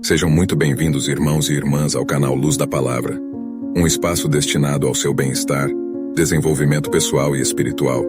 Sejam muito bem-vindos, irmãos e irmãs, ao canal Luz da Palavra, um espaço destinado ao seu bem-estar, desenvolvimento pessoal e espiritual.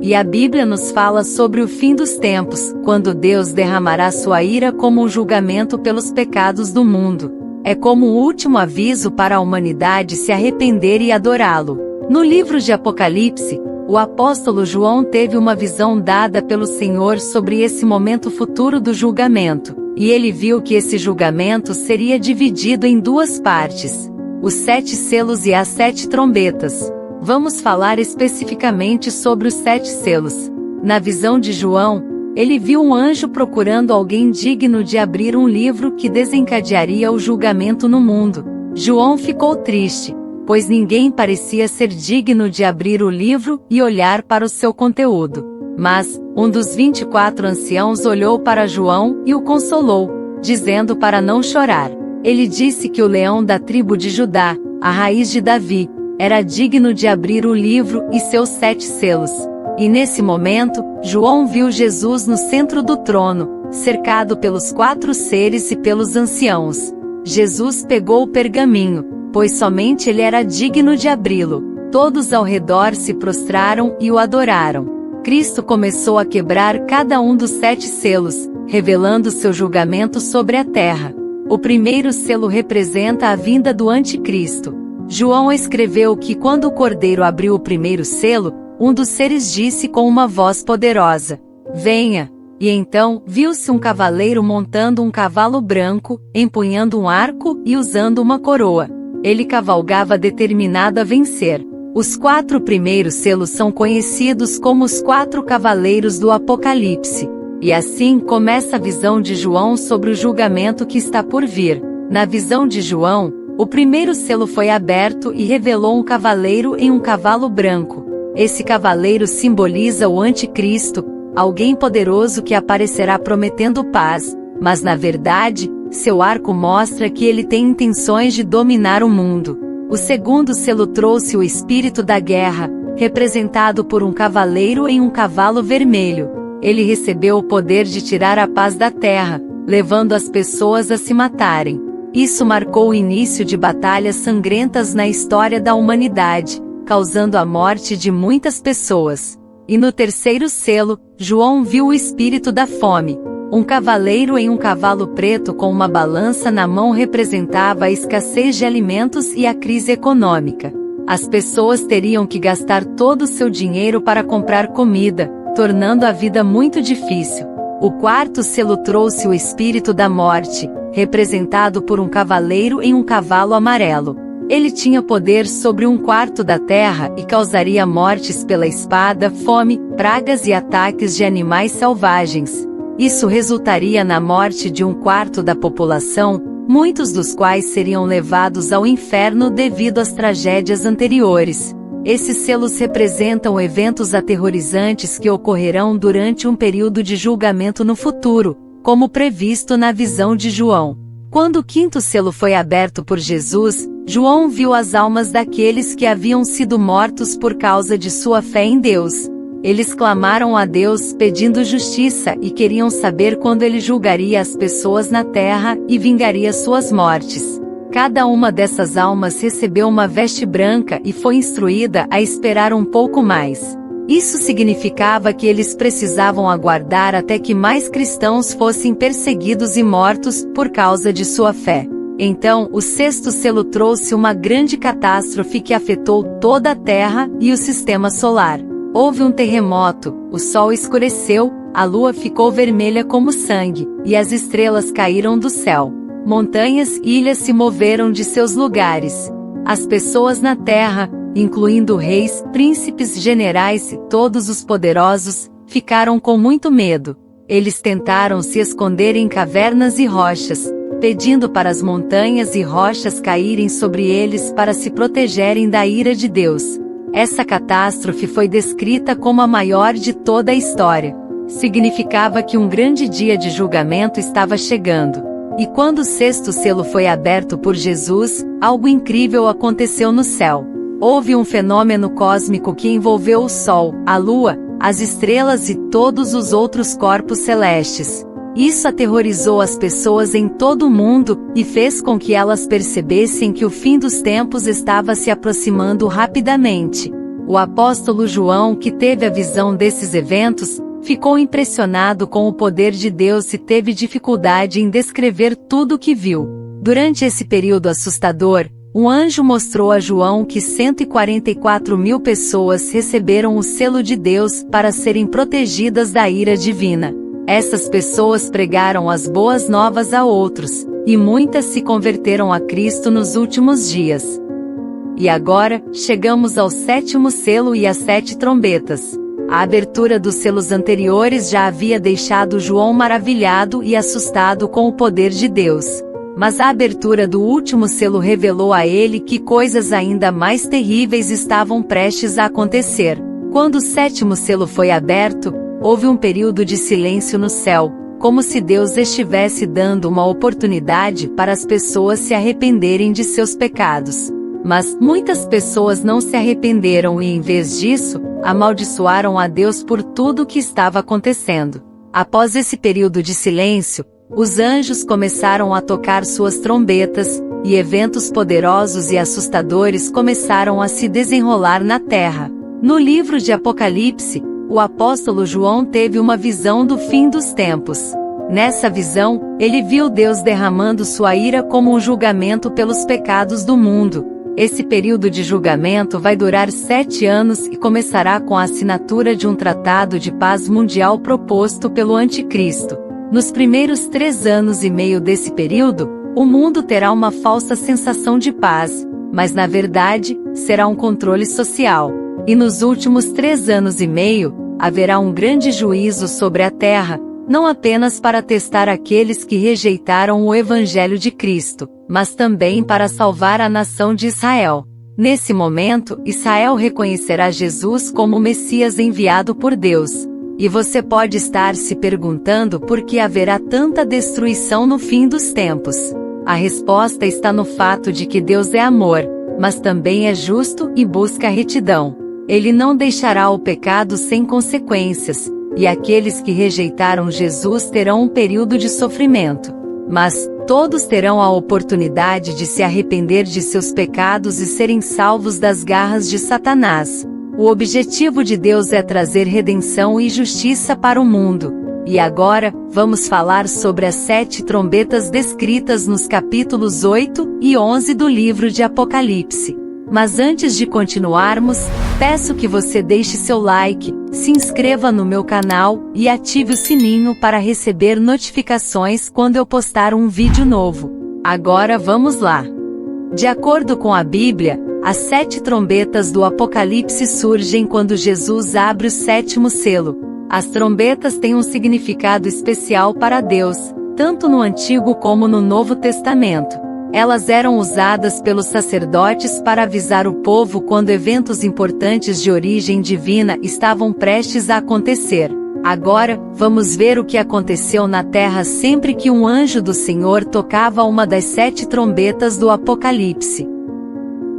E a Bíblia nos fala sobre o fim dos tempos, quando Deus derramará sua ira como um julgamento pelos pecados do mundo. É como um último aviso para a humanidade se arrepender e adorá-lo. No livro de Apocalipse, o apóstolo João teve uma visão dada pelo Senhor sobre esse momento futuro do julgamento, e ele viu que esse julgamento seria dividido em duas partes: os 7 selos e as 7 trombetas. Vamos falar especificamente sobre os 7 selos. Na visão de João, ele viu um anjo procurando alguém digno de abrir um livro que desencadearia o julgamento no mundo. João ficou triste, pois ninguém parecia ser digno de abrir o livro e olhar para o seu conteúdo. Mas, um dos 24 anciãos olhou para João e o consolou, dizendo para não chorar. Ele disse que o leão da tribo de Judá, a raiz de Davi, era digno de abrir o livro e seus 7 selos. E nesse momento, João viu Jesus no centro do trono, cercado pelos 4 seres e pelos anciãos. Jesus pegou o pergaminho, pois somente ele era digno de abri-lo. Todos ao redor se prostraram e o adoraram. Cristo começou a quebrar cada um dos 7 selos, revelando seu julgamento sobre a terra. O primeiro selo representa a vinda do Anticristo. João escreveu que quando o Cordeiro abriu o primeiro selo, um dos seres disse com uma voz poderosa: "Venha!" E então, viu-se um cavaleiro montando um cavalo branco, empunhando um arco e usando uma coroa. Ele cavalgava determinado a vencer. Os 4 primeiros selos são conhecidos como os 4 cavaleiros do Apocalipse. E assim começa a visão de João sobre o julgamento que está por vir. Na visão de João, o primeiro selo foi aberto e revelou um cavaleiro em um cavalo branco. Esse cavaleiro simboliza o Anticristo, alguém poderoso que aparecerá prometendo paz, mas na verdade, seu arco mostra que ele tem intenções de dominar o mundo. O segundo selo trouxe o espírito da guerra, representado por um cavaleiro em um cavalo vermelho. Ele recebeu o poder de tirar a paz da terra, levando as pessoas a se matarem. Isso marcou o início de batalhas sangrentas na história da humanidade, causando a morte de muitas pessoas. E no terceiro selo, João viu o espírito da fome. Um cavaleiro em um cavalo preto com uma balança na mão representava a escassez de alimentos e a crise econômica. As pessoas teriam que gastar todo o seu dinheiro para comprar comida, tornando a vida muito difícil. O quarto selo trouxe o espírito da morte, representado por um cavaleiro em um cavalo amarelo. Ele tinha poder sobre 1/4 da terra e causaria mortes pela espada, fome, pragas e ataques de animais selvagens. Isso resultaria na morte de 1/4 da população, muitos dos quais seriam levados ao inferno devido às tragédias anteriores. Esses selos representam eventos aterrorizantes que ocorrerão durante um período de julgamento no futuro, como previsto na visão de João. Quando o 5º selo foi aberto por Jesus, João viu as almas daqueles que haviam sido mortos por causa de sua fé em Deus. Eles clamaram a Deus pedindo justiça e queriam saber quando ele julgaria as pessoas na terra e vingaria suas mortes. Cada uma dessas almas recebeu uma veste branca e foi instruída a esperar um pouco mais. Isso significava que eles precisavam aguardar até que mais cristãos fossem perseguidos e mortos por causa de sua fé. Então, o 6º selo trouxe uma grande catástrofe que afetou toda a Terra e o sistema solar. Houve um terremoto, o sol escureceu, a lua ficou vermelha como sangue, e as estrelas caíram do céu. Montanhas e ilhas se moveram de seus lugares. As pessoas na terra, incluindo reis, príncipes, generais e todos os poderosos, ficaram com muito medo. Eles tentaram se esconder em cavernas e rochas, pedindo para as montanhas e rochas caírem sobre eles para se protegerem da ira de Deus. Essa catástrofe foi descrita como a maior de toda a história. Significava que um grande dia de julgamento estava chegando. E quando o 6º selo foi aberto por Jesus, algo incrível aconteceu no céu. Houve um fenômeno cósmico que envolveu o Sol, a Lua, as estrelas e todos os outros corpos celestes. Isso aterrorizou as pessoas em todo o mundo, e fez com que elas percebessem que o fim dos tempos estava se aproximando rapidamente. O apóstolo João, que teve a visão desses eventos, ficou impressionado com o poder de Deus e teve dificuldade em descrever tudo o que viu. Durante esse período assustador, um anjo mostrou a João que 144.000 pessoas receberam o selo de Deus para serem protegidas da ira divina. Essas pessoas pregaram as boas novas a outros, e muitas se converteram a Cristo nos últimos dias. E agora, chegamos ao 7º selo e às 7 trombetas. A abertura dos selos anteriores já havia deixado João maravilhado e assustado com o poder de Deus. Mas a abertura do último selo revelou a ele que coisas ainda mais terríveis estavam prestes a acontecer. Quando o 7º selo foi aberto, houve um período de silêncio no céu, como se Deus estivesse dando uma oportunidade para as pessoas se arrependerem de seus pecados. Mas muitas pessoas não se arrependeram e, em vez disso, amaldiçoaram a Deus por tudo o que estava acontecendo. Após esse período de silêncio, os anjos começaram a tocar suas trombetas, e eventos poderosos e assustadores começaram a se desenrolar na terra. No livro de Apocalipse, o apóstolo João teve uma visão do fim dos tempos. Nessa visão, ele viu Deus derramando sua ira como um julgamento pelos pecados do mundo. Esse período de julgamento vai durar 7 anos e começará com a assinatura de um tratado de paz mundial proposto pelo Anticristo. Nos primeiros 3 anos e meio desse período, o mundo terá uma falsa sensação de paz, mas na verdade, será um controle social. E nos últimos 3 anos e meio, haverá um grande juízo sobre a terra, não apenas para testar aqueles que rejeitaram o Evangelho de Cristo, mas também para salvar a nação de Israel. Nesse momento, Israel reconhecerá Jesus como o Messias enviado por Deus. E você pode estar se perguntando por que haverá tanta destruição no fim dos tempos. A resposta está no fato de que Deus é amor, mas também é justo e busca a retidão. Ele não deixará o pecado sem consequências, e aqueles que rejeitaram Jesus terão um período de sofrimento. Mas todos terão a oportunidade de se arrepender de seus pecados e serem salvos das garras de Satanás. O objetivo de Deus é trazer redenção e justiça para o mundo. E agora, vamos falar sobre as 7 trombetas descritas nos capítulos 8 e 11 do livro de Apocalipse. Mas antes de continuarmos, peço que você deixe seu like, se inscreva no meu canal e ative o sininho para receber notificações quando eu postar um vídeo novo. Agora vamos lá. De acordo com a Bíblia, as 7 trombetas do Apocalipse surgem quando Jesus abre o 7º selo. As trombetas têm um significado especial para Deus, tanto no Antigo como no Novo Testamento. Elas eram usadas pelos sacerdotes para avisar o povo quando eventos importantes de origem divina estavam prestes a acontecer. Agora, vamos ver o que aconteceu na terra sempre que um anjo do Senhor tocava uma das 7 trombetas do Apocalipse.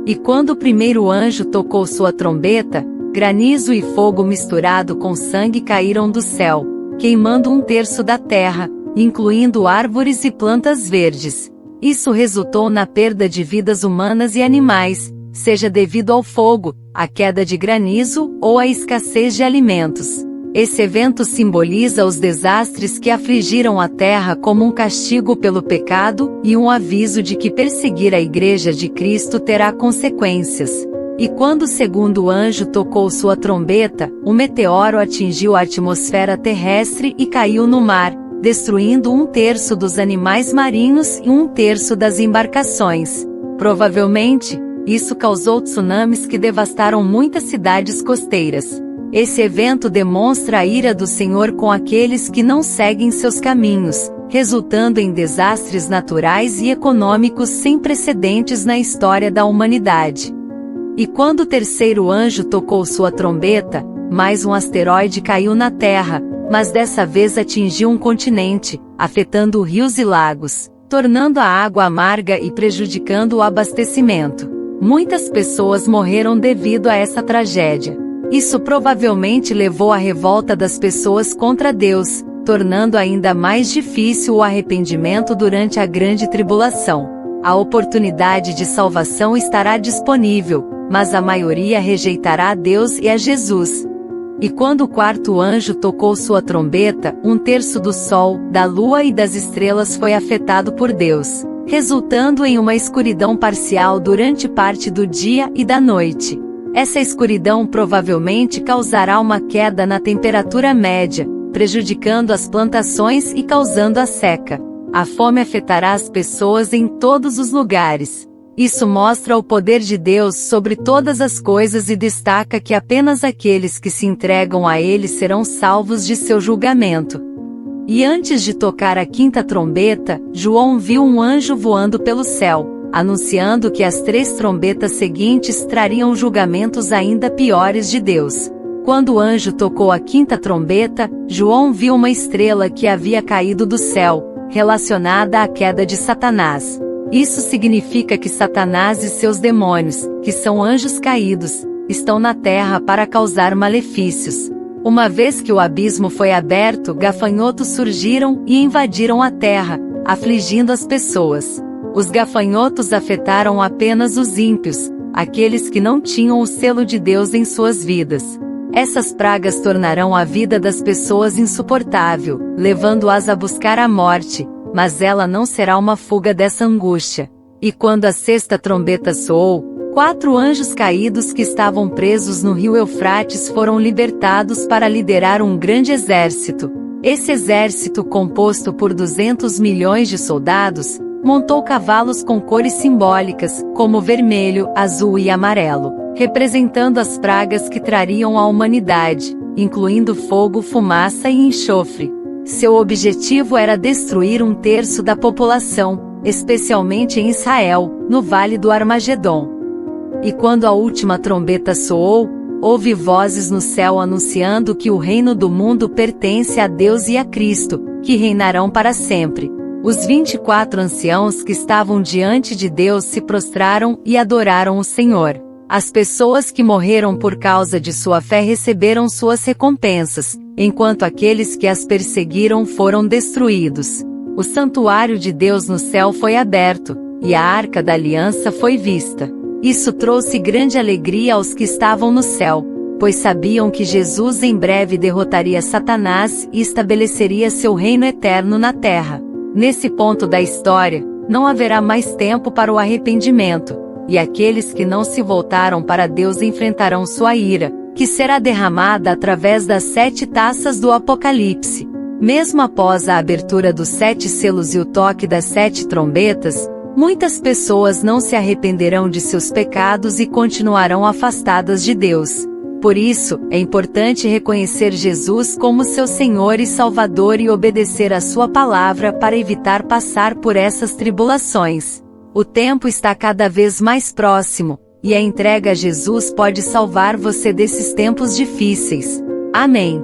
E quando o primeiro anjo tocou sua trombeta, granizo e fogo misturado com sangue caíram do céu, queimando 1/3 da terra, incluindo árvores e plantas verdes. Isso resultou na perda de vidas humanas e animais, seja devido ao fogo, à queda de granizo ou à escassez de alimentos. Esse evento simboliza os desastres que afligiram a terra como um castigo pelo pecado e um aviso de que perseguir a Igreja de Cristo terá consequências. E quando o segundo anjo tocou sua trombeta, um meteoro atingiu a atmosfera terrestre e caiu no mar, destruindo 1/3 dos animais marinhos e 1/3 das embarcações. Provavelmente, isso causou tsunamis que devastaram muitas cidades costeiras. Esse evento demonstra a ira do Senhor com aqueles que não seguem seus caminhos, resultando em desastres naturais e econômicos sem precedentes na história da humanidade. E quando o terceiro anjo tocou sua trombeta, mais um asteroide caiu na Terra, mas dessa vez atingiu um continente, afetando rios e lagos, tornando a água amarga e prejudicando o abastecimento. Muitas pessoas morreram devido a essa tragédia. Isso provavelmente levou à revolta das pessoas contra Deus, tornando ainda mais difícil o arrependimento durante a grande tribulação. A oportunidade de salvação estará disponível, mas a maioria rejeitará a Deus e a Jesus. E quando o quarto anjo tocou sua trombeta, 1/3 do sol, da lua e das estrelas foi afetado por Deus, resultando em uma escuridão parcial durante parte do dia e da noite. Essa escuridão provavelmente causará uma queda na temperatura média, prejudicando as plantações e causando a seca. A fome afetará as pessoas em todos os lugares. Isso mostra o poder de Deus sobre todas as coisas e destaca que apenas aqueles que se entregam a Ele serão salvos de seu julgamento. E antes de tocar a quinta trombeta, João viu um anjo voando pelo céu, anunciando que as 3 trombetas seguintes trariam julgamentos ainda piores de Deus. Quando o anjo tocou a quinta trombeta, João viu uma estrela que havia caído do céu, relacionada à queda de Satanás. Isso significa que Satanás e seus demônios, que são anjos caídos, estão na terra para causar malefícios. Uma vez que o abismo foi aberto, gafanhotos surgiram e invadiram a terra, afligindo as pessoas. Os gafanhotos afetaram apenas os ímpios, aqueles que não tinham o selo de Deus em suas vidas. Essas pragas tornarão a vida das pessoas insuportável, levando-as a buscar a morte, mas ela não será uma fuga dessa angústia. E quando a sexta trombeta soou, 4 anjos caídos que estavam presos no rio Eufrates foram libertados para liderar um grande exército. Esse exército, composto por 200 milhões de soldados, montou cavalos com cores simbólicas, como vermelho, azul e amarelo, representando as pragas que trariam à humanidade, incluindo fogo, fumaça e enxofre. Seu objetivo era destruir 1/3 da população, especialmente em Israel, no Vale do Armagedon. E quando a última trombeta soou, houve vozes no céu anunciando que o reino do mundo pertence a Deus e a Cristo, que reinarão para sempre. Os 24 anciãos que estavam diante de Deus se prostraram e adoraram o Senhor. As pessoas que morreram por causa de sua fé receberam suas recompensas, enquanto aqueles que as perseguiram foram destruídos. O santuário de Deus no céu foi aberto, e a arca da aliança foi vista. Isso trouxe grande alegria aos que estavam no céu, pois sabiam que Jesus em breve derrotaria Satanás e estabeleceria seu reino eterno na terra. Nesse ponto da história, não haverá mais tempo para o arrependimento, e aqueles que não se voltaram para Deus enfrentarão sua ira, que será derramada através das 7 taças do Apocalipse. Mesmo após a abertura dos 7 selos e o toque das 7 trombetas, muitas pessoas não se arrependerão de seus pecados e continuarão afastadas de Deus. Por isso, é importante reconhecer Jesus como seu Senhor e Salvador e obedecer à sua palavra para evitar passar por essas tribulações. O tempo está cada vez mais próximo, e a entrega a Jesus pode salvar você desses tempos difíceis. Amém.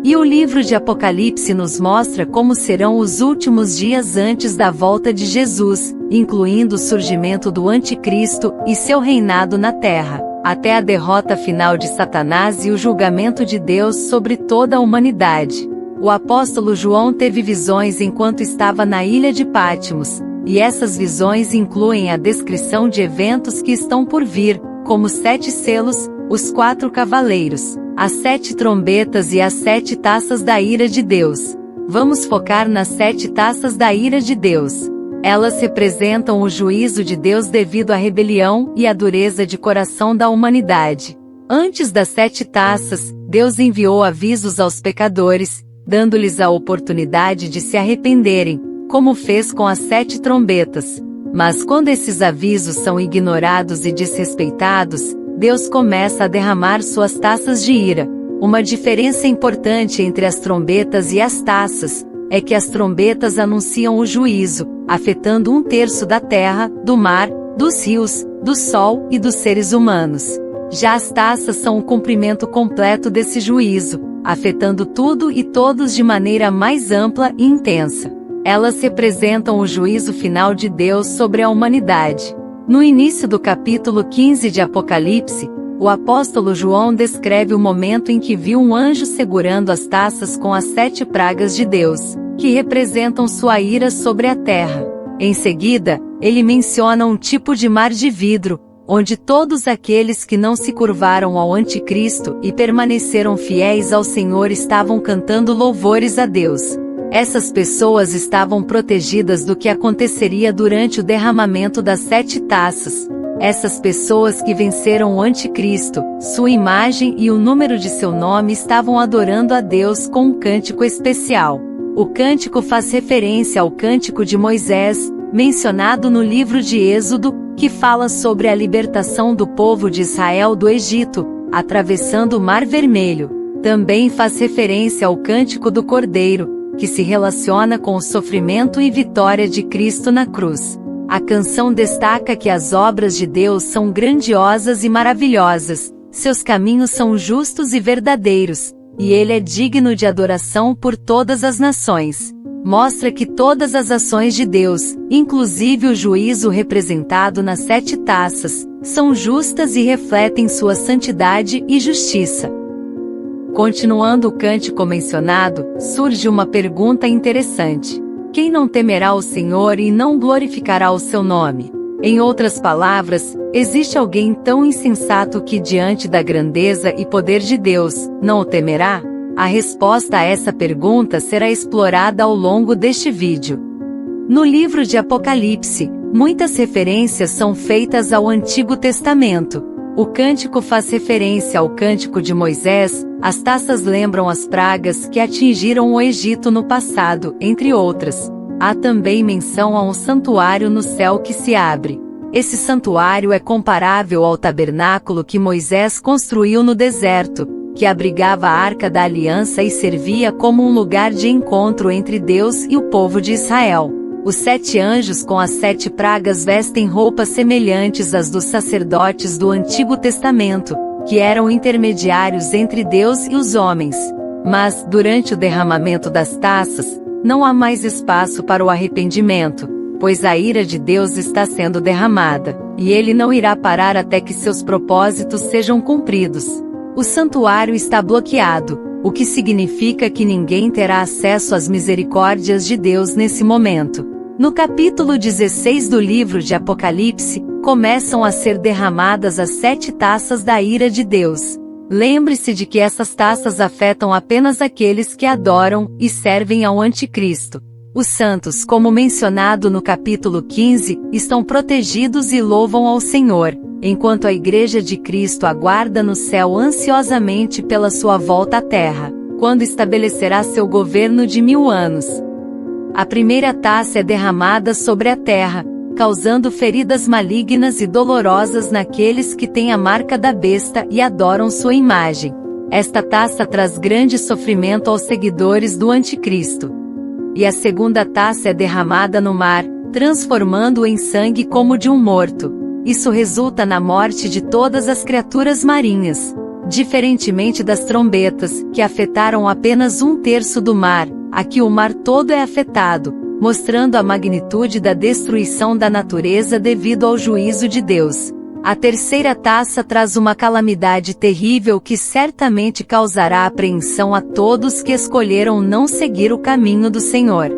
E o livro de Apocalipse nos mostra como serão os últimos dias antes da volta de Jesus, incluindo o surgimento do Anticristo e seu reinado na terra, até a derrota final de Satanás e o julgamento de Deus sobre toda a humanidade. O apóstolo João teve visões enquanto estava na ilha de Patmos, e essas visões incluem a descrição de eventos que estão por vir, como os 7 selos, os 4 cavaleiros, as 7 trombetas e as 7 taças da ira de Deus. Vamos focar nas 7 taças da ira de Deus. Elas representam o juízo de Deus devido à rebelião e à dureza de coração da humanidade. Antes das 7 taças, Deus enviou avisos aos pecadores, dando-lhes a oportunidade de se arrependerem, como fez com as 7 trombetas. Mas quando esses avisos são ignorados e desrespeitados, Deus começa a derramar suas taças de ira. Uma diferença importante entre as trombetas e as taças é que as trombetas anunciam o juízo, afetando 1/3 da terra, do mar, dos rios, do sol e dos seres humanos. Já as taças são o cumprimento completo desse juízo, afetando tudo e todos de maneira mais ampla e intensa. Elas representam o juízo final de Deus sobre a humanidade. No início do capítulo 15 de Apocalipse, O apóstolo João descreve o momento em que viu um anjo segurando as taças com as 7 pragas de Deus, que representam sua ira sobre a terra. Em seguida, ele menciona um tipo de mar de vidro, onde todos aqueles que não se curvaram ao anticristo e permaneceram fiéis ao Senhor estavam cantando louvores a Deus. Essas pessoas estavam protegidas do que aconteceria durante o derramamento das 7 taças. Essas pessoas que venceram o anticristo, sua imagem e o número de seu nome estavam adorando a Deus com um cântico especial. O cântico faz referência ao cântico de Moisés, mencionado no livro de Êxodo, que fala sobre a libertação do povo de Israel do Egito, atravessando o Mar Vermelho. Também faz referência ao cântico do Cordeiro, que se relaciona com o sofrimento e vitória de Cristo na cruz. A canção destaca que as obras de Deus são grandiosas e maravilhosas, seus caminhos são justos e verdadeiros, e ele é digno de adoração por todas as nações. Mostra que todas as ações de Deus, inclusive o juízo representado nas 7 taças, são justas e refletem sua santidade e justiça. Continuando o cântico mencionado, surge uma pergunta interessante. Quem não temerá o Senhor e não glorificará o seu nome? Em outras palavras, existe alguém tão insensato que diante da grandeza e poder de Deus, não o temerá? A resposta a essa pergunta será explorada ao longo deste vídeo. No livro de Apocalipse, muitas referências são feitas ao Antigo Testamento. O cântico faz referência ao cântico de Moisés, as taças lembram as pragas que atingiram o Egito no passado, entre outras. Há também menção a um santuário no céu que se abre. Esse santuário é comparável ao tabernáculo que Moisés construiu no deserto, que abrigava a Arca da Aliança e servia como um lugar de encontro entre Deus e o povo de Israel. Os 7 anjos com as 7 pragas vestem roupas semelhantes às dos sacerdotes do Antigo Testamento, que eram intermediários entre Deus e os homens. Mas, durante o derramamento das taças, não há mais espaço para o arrependimento, pois a ira de Deus está sendo derramada, e ele não irá parar até que seus propósitos sejam cumpridos. O santuário está bloqueado, o que significa que ninguém terá acesso às misericórdias de Deus nesse momento. No capítulo 16 do livro de Apocalipse, começam a ser derramadas as 7 taças da ira de Deus. Lembre-se de que essas taças afetam apenas aqueles que adoram e servem ao anticristo. Os santos, como mencionado no capítulo 15, estão protegidos e louvam ao Senhor, enquanto a Igreja de Cristo aguarda no céu ansiosamente pela sua volta à terra, quando estabelecerá seu governo de 1000 anos. A primeira taça é derramada sobre a terra, causando feridas malignas e dolorosas naqueles que têm a marca da besta e adoram sua imagem. Esta taça traz grande sofrimento aos seguidores do anticristo. E a segunda taça é derramada no mar, transformando-o em sangue como de um morto. Isso resulta na morte de todas as criaturas marinhas. Diferentemente das trombetas, que afetaram apenas 1/3 do mar, aqui o mar todo é afetado, mostrando a magnitude da destruição da natureza devido ao juízo de Deus. A terceira taça traz uma calamidade terrível que certamente causará apreensão a todos que escolheram não seguir o caminho do Senhor.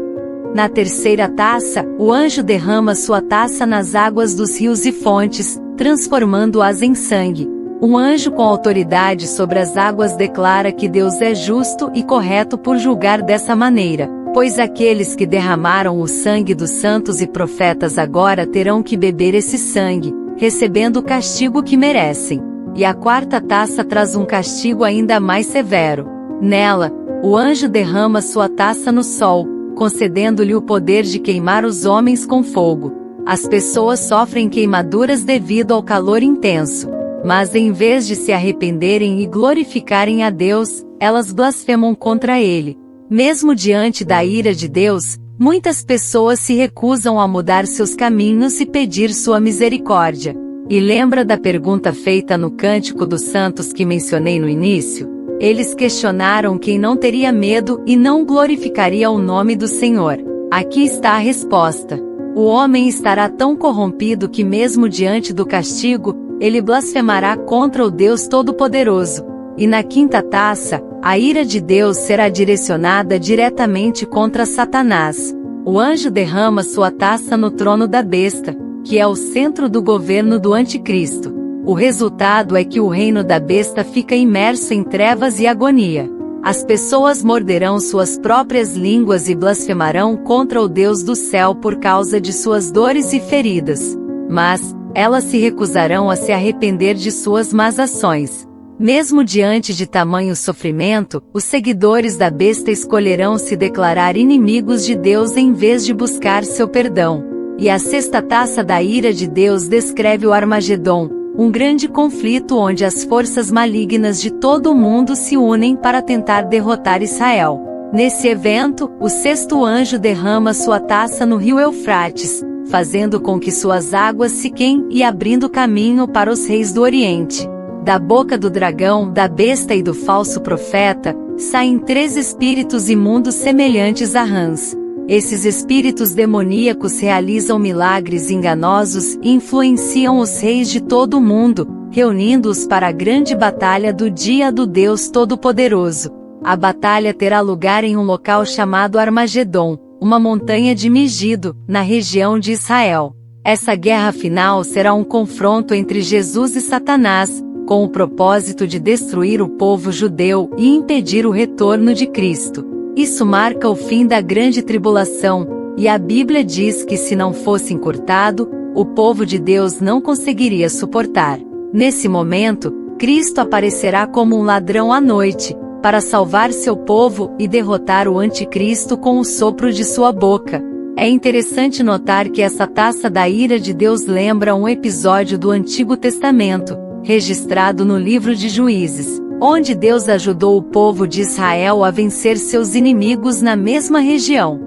Na terceira taça, o anjo derrama sua taça nas águas dos rios e fontes, transformando-as em sangue. Um anjo com autoridade sobre as águas declara que Deus é justo e correto por julgar dessa maneira, pois aqueles que derramaram o sangue dos santos e profetas agora terão que beber esse sangue, recebendo o castigo que merecem. E a quarta taça traz um castigo ainda mais severo. Nela, o anjo derrama sua taça no sol, concedendo-lhe o poder de queimar os homens com fogo. As pessoas sofrem queimaduras devido ao calor intenso. Mas em vez de se arrependerem e glorificarem a Deus, elas blasfemam contra Ele. Mesmo diante da ira de Deus, muitas pessoas se recusam a mudar seus caminhos e pedir sua misericórdia. E lembra da pergunta feita no Cântico dos Santos que mencionei no início? Eles questionaram quem não teria medo e não glorificaria o nome do Senhor. Aqui está a resposta. O homem estará tão corrompido que mesmo diante do castigo, ele blasfemará contra o Deus Todo-Poderoso. E na quinta taça, a ira de Deus será direcionada diretamente contra Satanás. O anjo derrama sua taça no trono da besta, que é o centro do governo do anticristo. O resultado é que o reino da besta fica imerso em trevas e agonia. As pessoas morderão suas próprias línguas e blasfemarão contra o Deus do céu por causa de suas dores e feridas. Mas, elas se recusarão a se arrepender de suas más ações. Mesmo diante de tamanho sofrimento, os seguidores da besta escolherão se declarar inimigos de Deus em vez de buscar seu perdão. E a sexta taça da ira de Deus descreve o Armagedon, um grande conflito onde as forças malignas de todo o mundo se unem para tentar derrotar Israel. Nesse evento, o sexto anjo derrama sua taça no rio Eufrates, fazendo com que suas águas sequem e abrindo caminho para os reis do Oriente. Da boca do dragão, da besta e do falso profeta, saem 3 espíritos imundos semelhantes a rãs. Esses espíritos demoníacos realizam milagres enganosos e influenciam os reis de todo o mundo, reunindo-os para a grande batalha do dia do Deus Todo-Poderoso. A batalha terá lugar em um local chamado Armagedon, uma montanha de Megido, na região de Israel. Essa guerra final será um confronto entre Jesus e Satanás, com o propósito de destruir o povo judeu e impedir o retorno de Cristo. Isso marca o fim da grande tribulação, e a Bíblia diz que se não fosse encurtado, o povo de Deus não conseguiria suportar. Nesse momento, Cristo aparecerá como um ladrão à noite, para salvar seu povo e derrotar o anticristo com o sopro de sua boca. É interessante notar que essa taça da ira de Deus lembra um episódio do Antigo Testamento, registrado no livro de Juízes, onde Deus ajudou o povo de Israel a vencer seus inimigos na mesma região.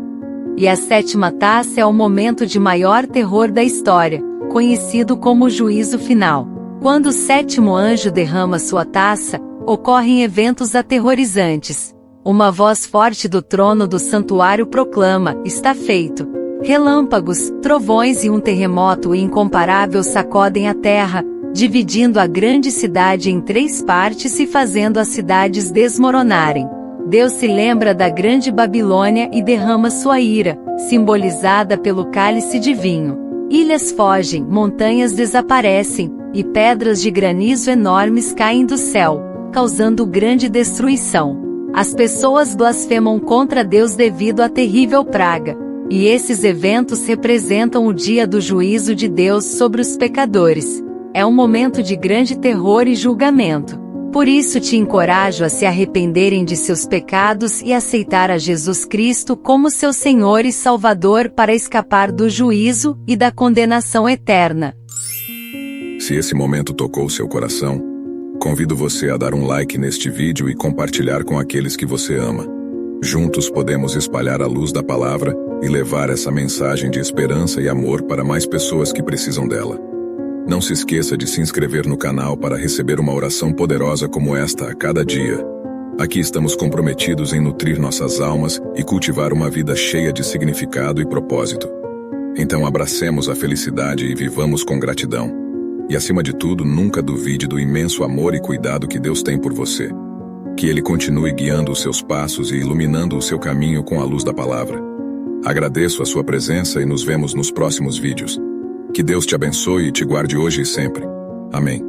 E a sétima taça é o momento de maior terror da história, conhecido como o juízo final. Quando o sétimo anjo derrama sua taça, ocorrem eventos aterrorizantes. Uma voz forte do trono do santuário proclama: "Está feito." Relâmpagos, trovões e um terremoto incomparável sacodem a terra, dividindo a grande cidade em 3 partes e fazendo as cidades desmoronarem. Deus se lembra da grande Babilônia e derrama sua ira, simbolizada pelo cálice de vinho. Ilhas fogem, montanhas desaparecem, e pedras de granizo enormes caem do céu, causando grande destruição. As pessoas blasfemam contra Deus devido à terrível praga, e esses eventos representam o dia do juízo de Deus sobre os pecadores. É um momento de grande terror e julgamento. Por isso te encorajo a se arrependerem de seus pecados e aceitar a Jesus Cristo como seu Senhor e Salvador para escapar do juízo e da condenação eterna. Se esse momento tocou seu coração, convido você a dar um like neste vídeo e compartilhar com aqueles que você ama. Juntos podemos espalhar a luz da palavra e levar essa mensagem de esperança e amor para mais pessoas que precisam dela. Não se esqueça de se inscrever no canal para receber uma oração poderosa como esta a cada dia. Aqui estamos comprometidos em nutrir nossas almas e cultivar uma vida cheia de significado e propósito. Então abracemos a felicidade e vivamos com gratidão. E acima de tudo, nunca duvide do imenso amor e cuidado que Deus tem por você. Que Ele continue guiando os seus passos e iluminando o seu caminho com a luz da palavra. Agradeço a sua presença e nos vemos nos próximos vídeos. Que Deus te abençoe e te guarde hoje e sempre. Amém.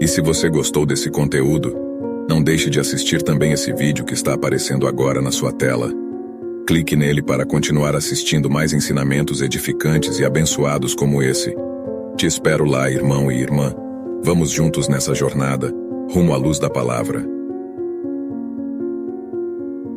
E se você gostou desse conteúdo, não deixe de assistir também esse vídeo que está aparecendo agora na sua tela. Clique nele para continuar assistindo mais ensinamentos edificantes e abençoados como esse. Te espero lá, irmão e irmã. Vamos juntos nessa jornada, rumo à luz da palavra.